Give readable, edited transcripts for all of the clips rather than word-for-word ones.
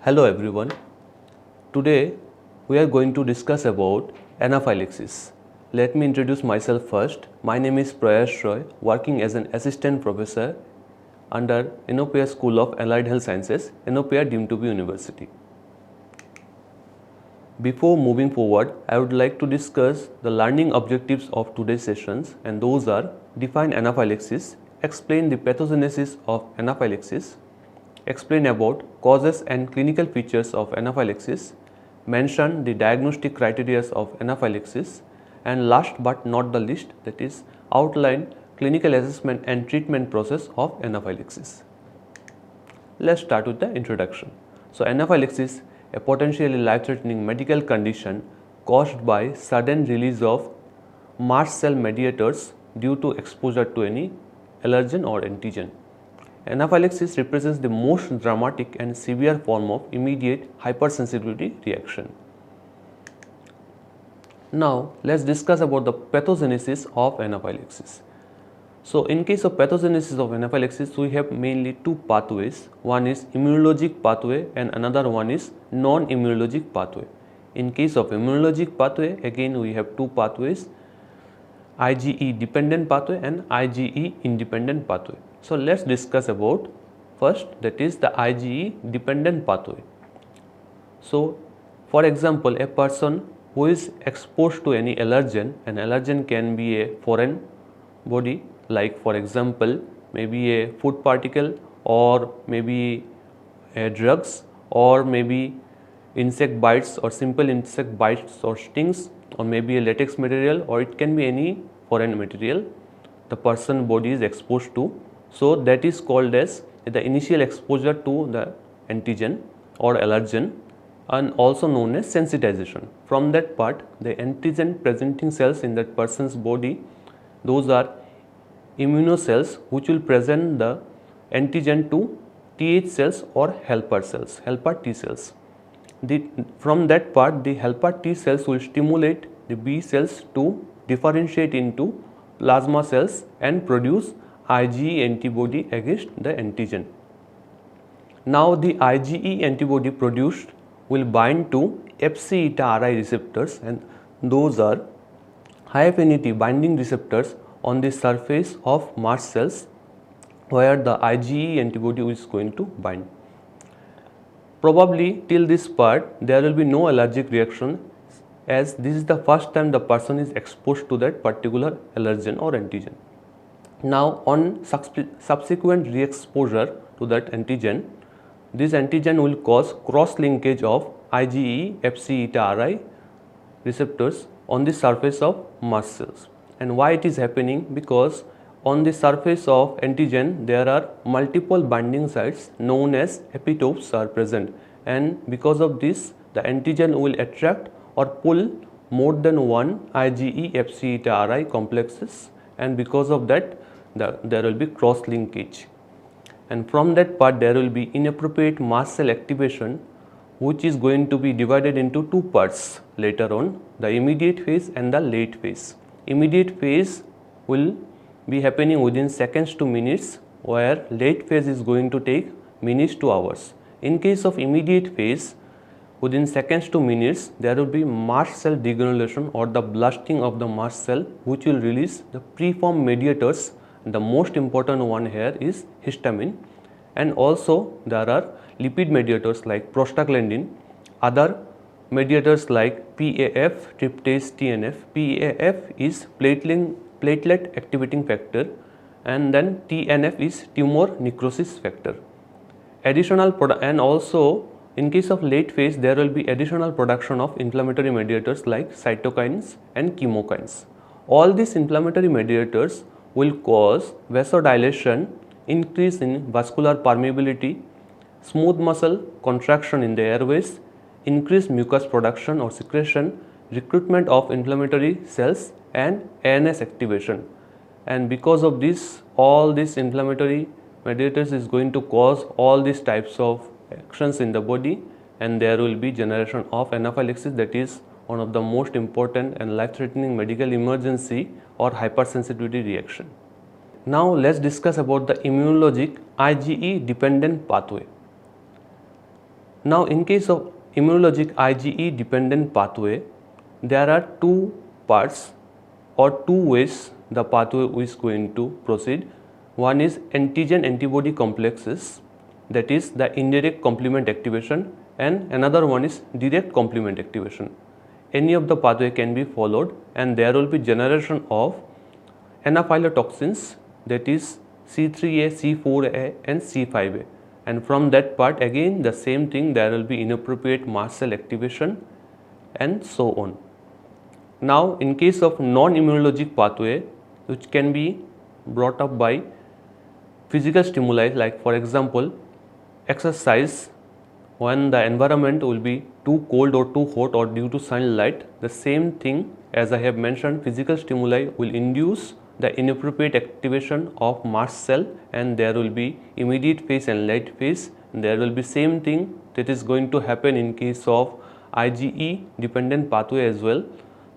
Hello everyone. Today we are going to discuss about anaphylaxis. Let me introduce myself first. My name is Prayas Roy, working as an assistant professor under Yenepoya School of Allied Health Sciences, Yenepoya deemed to be university. Before moving forward, I would like to discuss the learning objectives of today's sessions, and those are: define anaphylaxis, explain the pathogenesis of anaphylaxis, explain about causes and clinical features of anaphylaxis, mention the diagnostic criteria of anaphylaxis, and last but not the least, that is, outline clinical assessment and treatment process of anaphylaxis. Let's start with the introduction. So, anaphylaxis, a potentially life-threatening medical condition caused by sudden release of mast cell mediators due to exposure to any allergen or antigen. Anaphylaxis represents the most dramatic and severe form of immediate hypersensitivity reaction. Now, let's discuss about the pathogenesis of anaphylaxis. So, in case of pathogenesis of anaphylaxis, we have mainly two pathways. One is immunologic pathway and another one is non-immunologic pathway. In case of immunologic pathway, again we have two pathways, IgE dependent pathway and IgE independent pathway. So, let's discuss about first, that is the IgE dependent pathway. So, for example, a person who is exposed to any allergen, an allergen can be a foreign body, like for example maybe a food particle or maybe drugs or maybe insect bites or simple insect bites or stings, or maybe a latex material, or it can be any foreign material the person body is exposed to. So, that is called as the initial exposure to the antigen or allergen, and also known as sensitization. From that part, the antigen presenting cells in that person's body, those are immunocells which will present the antigen to Th cells or helper cells, helper T cells. From that part, the helper T cells will stimulate the B cells to differentiate into plasma cells and produce IgE antibody against the antigen. Now, the IgE antibody produced will bind to Fc eta Ri receptors, and those are high affinity binding receptors on the surface of mast cells where the IgE antibody is going to bind. Probably till this part there will be no allergic reaction, as this is the first time the person is exposed to that particular allergen or antigen. Now, on subsequent re-exposure to that antigen, this antigen will cause cross-linkage of IgE Fc eta Ri receptors on the surface of mast cells. And why it is happening? Because on the surface of antigen there are multiple binding sites known as epitopes are present, and because of this the antigen will attract or pull more than one IgE Fc eta Ri complexes, and because of that there will be cross linkage, and from that part there will be inappropriate mast cell activation, which is going to be divided into two parts later on, the immediate phase and the late phase. Immediate phase will be happening within seconds to minutes, where late phase is going to take minutes to hours. In case of immediate phase, within seconds to minutes, there will be mast cell degranulation or the blasting of the mast cell, which will release the preformed mediators. The most important one here is histamine, and also there are lipid mediators like prostaglandin, other mediators like PAF, tryptase, TNF. PAF is platelet activating factor, and then TNF is tumor necrosis factor. And also in case of late phase there will be additional production of inflammatory mediators like cytokines and chemokines. All these inflammatory mediators will cause vasodilation, increase in vascular permeability, smooth muscle contraction in the airways, increased mucus production or secretion, recruitment of inflammatory cells, and ANS activation. And because of this, all these inflammatory mediators is going to cause all these types of actions in the body, and there will be generation of anaphylaxis, that is one of the most important and life-threatening medical emergency or hypersensitivity reaction. Now let's discuss about the immunologic IgE dependent pathway. Now, in case of immunologic IgE dependent pathway, there are two parts or two ways the pathway is going to proceed. One is antigen antibody complexes, that is the indirect complement activation, and another one is direct complement activation. Any of the pathway can be followed, and there will be generation of anaphylotoxins, that is C3A, C4A and C5A, and from that part again the same thing, there will be inappropriate mast cell activation and so on. Now, in case of non-immunologic pathway, which can be brought up by physical stimuli, like for example exercise, when the environment will be too cold or too hot or due to sunlight, the same thing as I have mentioned, physical stimuli will induce the inappropriate activation of mast cell, and there will be immediate phase and late phase. There will be same thing that is going to happen in case of IgE dependent pathway as well.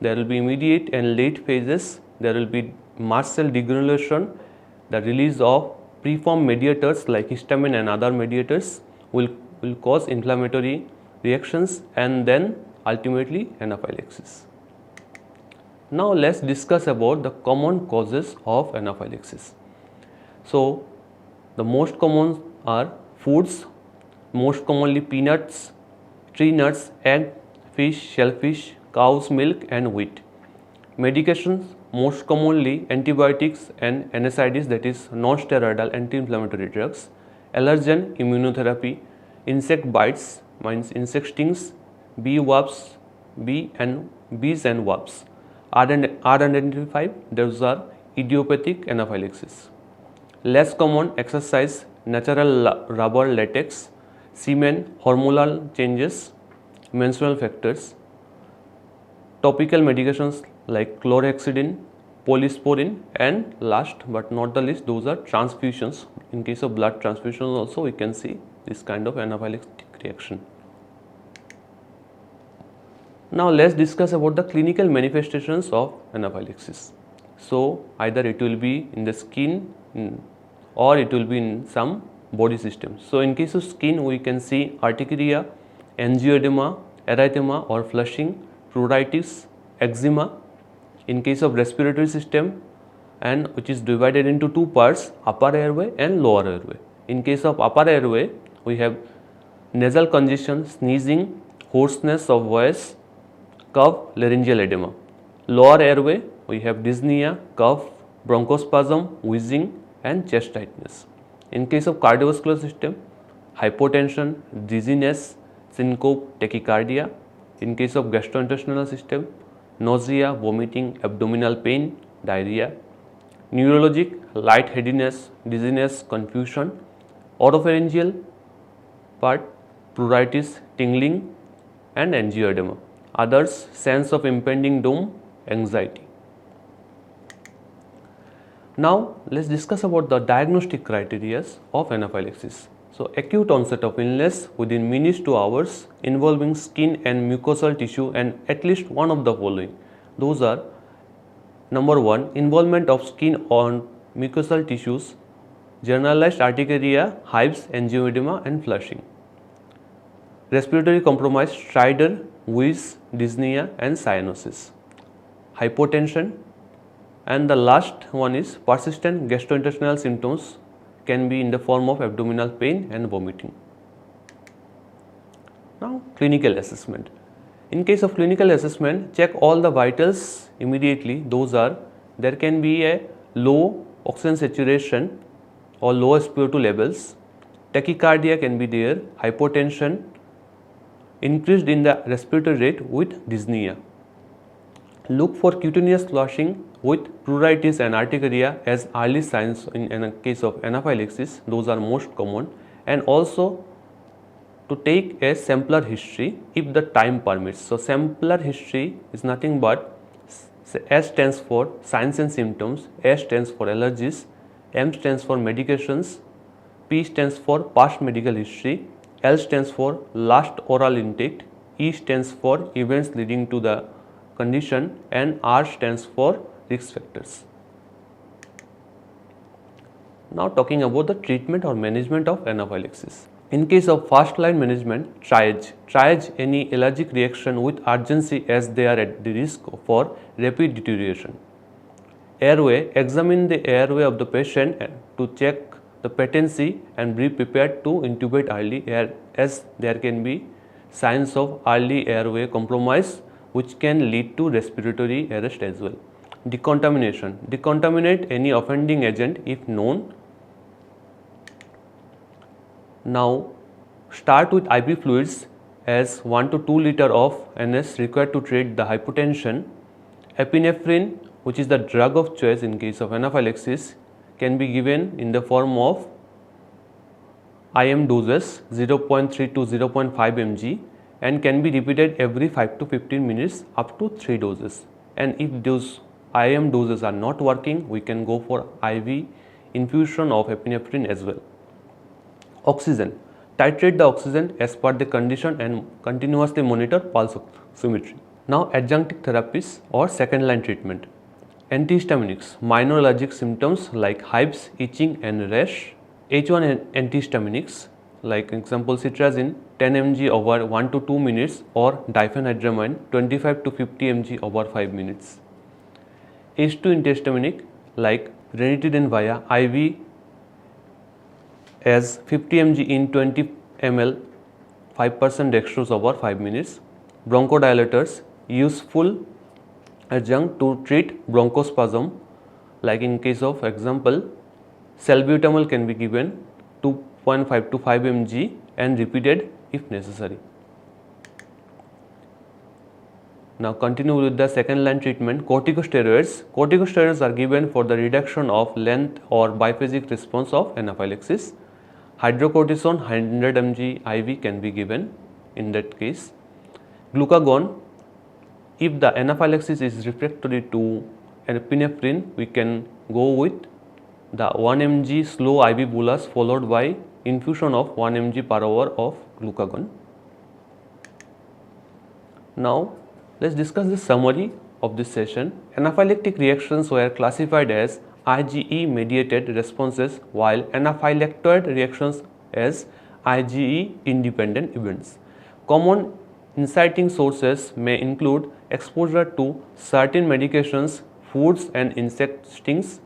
There will be immediate and late phases. There will be mast cell degranulation, the release of preformed mediators like histamine and other mediators will cause inflammatory reactions, and then ultimately anaphylaxis. Now, let's discuss about the common causes of anaphylaxis. So, the most common are foods, most commonly peanuts, tree nuts, egg, fish, shellfish, cow's milk and wheat. Medications, most commonly antibiotics and NSAIDs, that is non-steroidal anti-inflammatory drugs. Allergen, immunotherapy. Insect bites, means insect stings, bee wasps, bees and wasps are identified. Those are idiopathic anaphylaxis. Less common, exercise, natural rubber, latex, semen, hormonal changes, menstrual factors. Topical medications like chlorhexidine, polysporin, and last but not the least, those are transfusions. In case of blood transfusions also we can see this kind of anaphylactic reaction. Now, let's discuss about the clinical manifestations of anaphylaxis. So, either it will be in the skin or it will be in some body system. So, in case of skin, we can see urticaria, angioedema, erythema or flushing, pruritus, eczema. In case of respiratory system, and which is divided into two parts, upper airway and lower airway. In case of upper airway, we have nasal congestion, sneezing, hoarseness of voice, cough, laryngeal edema. Lower airway, we have dyspnea, cough, bronchospasm, wheezing and chest tightness. In case of cardiovascular system, hypotension, dizziness, syncope, tachycardia. In case of gastrointestinal system, nausea, vomiting, abdominal pain, diarrhea. Neurologic, lightheadedness, dizziness, confusion. Oropharyngeal part, pruritus, tingling and angioedema. Others, sense of impending doom, anxiety. Now, let's discuss about the diagnostic criteria of anaphylaxis. So, acute onset of illness within minutes to hours involving skin and mucosal tissue and at least one of the following. Those are: number 1, involvement of skin on mucosal tissues, generalized urticaria, hives, angioedema and flushing. Respiratory compromise, stridor, wheeze, dyspnea and cyanosis. Hypotension, and the last one is persistent gastrointestinal symptoms, can be in the form of abdominal pain and vomiting. Now, clinical assessment. In case of clinical assessment, check all the vitals immediately. Those are: there can be a low oxygen saturation or low SpO2 levels, tachycardia can be there, hypotension, increased in the respiratory rate with dyspnea. Look for cutaneous flushing with pruritus and urticaria as early signs in a case of anaphylaxis. Those are most common, and also to take a sampler history if the time permits. So, sampler history is nothing but S stands for signs and symptoms, A stands for allergies, M stands for medications, P stands for past medical history, L stands for last oral intake, E stands for events leading to the condition, and R stands for risk factors. Now, talking about the treatment or management of anaphylaxis. In case of first line management, triage any allergic reaction with urgency as they are at the risk for rapid deterioration. Airway, examine the airway of the patient to check the patency and be prepared to intubate early as there can be signs of early airway compromise which can lead to respiratory arrest as well. Decontamination, decontaminate any offending agent if known. Now start with IV fluids as 1 to 2 liter of NS required to treat the hypotension. Epinephrine, which is the drug of choice in case of anaphylaxis, can be given in the form of IM doses 0.3 to 0.5 mg and can be repeated every 5 to 15 minutes up to 3 doses. And if those IM doses are not working, we can go for IV infusion of epinephrine as well. Oxygen. Titrate the oxygen as per the condition and continuously monitor pulse oximetry. Now adjunctive therapies or second line treatment. Antihistaminics, minor allergic symptoms like hives, itching and rash. H1 antihistaminics like example cetirizine 10 mg over 1 to 2 minutes or diphenhydramine 25 to 50 mg over 5 minutes. H2 antihistaminic like ranitidine via IV as 50 mg in 20 ml 5% dextrose over 5 minutes. Bronchodilators, useful adjunct to treat bronchospasm like in case of example salbutamol can be given 2.5 to 5 mg and repeated if necessary. Now continue with the second line treatment. Corticosteroids. Corticosteroids are given for the reduction of length or biphasic response of anaphylaxis. Hydrocortisone 100 mg IV can be given in that case. Glucagon, if the anaphylaxis is refractory to epinephrine, we can go with the 1 mg slow IV bolus followed by infusion of 1 mg per hour of glucagon. Now let's discuss the summary of this session. Anaphylactic reactions were classified as IgE mediated responses while anaphylactoid reactions as IgE independent events. Common inciting sources may include exposure to certain medications, foods and insect stings.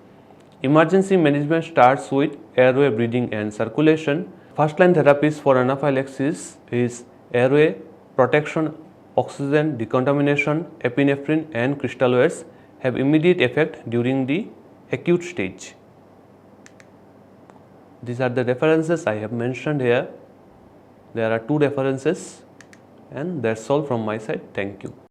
Emergency management starts with airway breathing and circulation. First line therapies for anaphylaxis is airway protection, oxygen, decontamination, epinephrine and crystalloids have immediate effect during the acute stage. These are the references I have mentioned here. There are 2 references and that's all from my side. Thank you.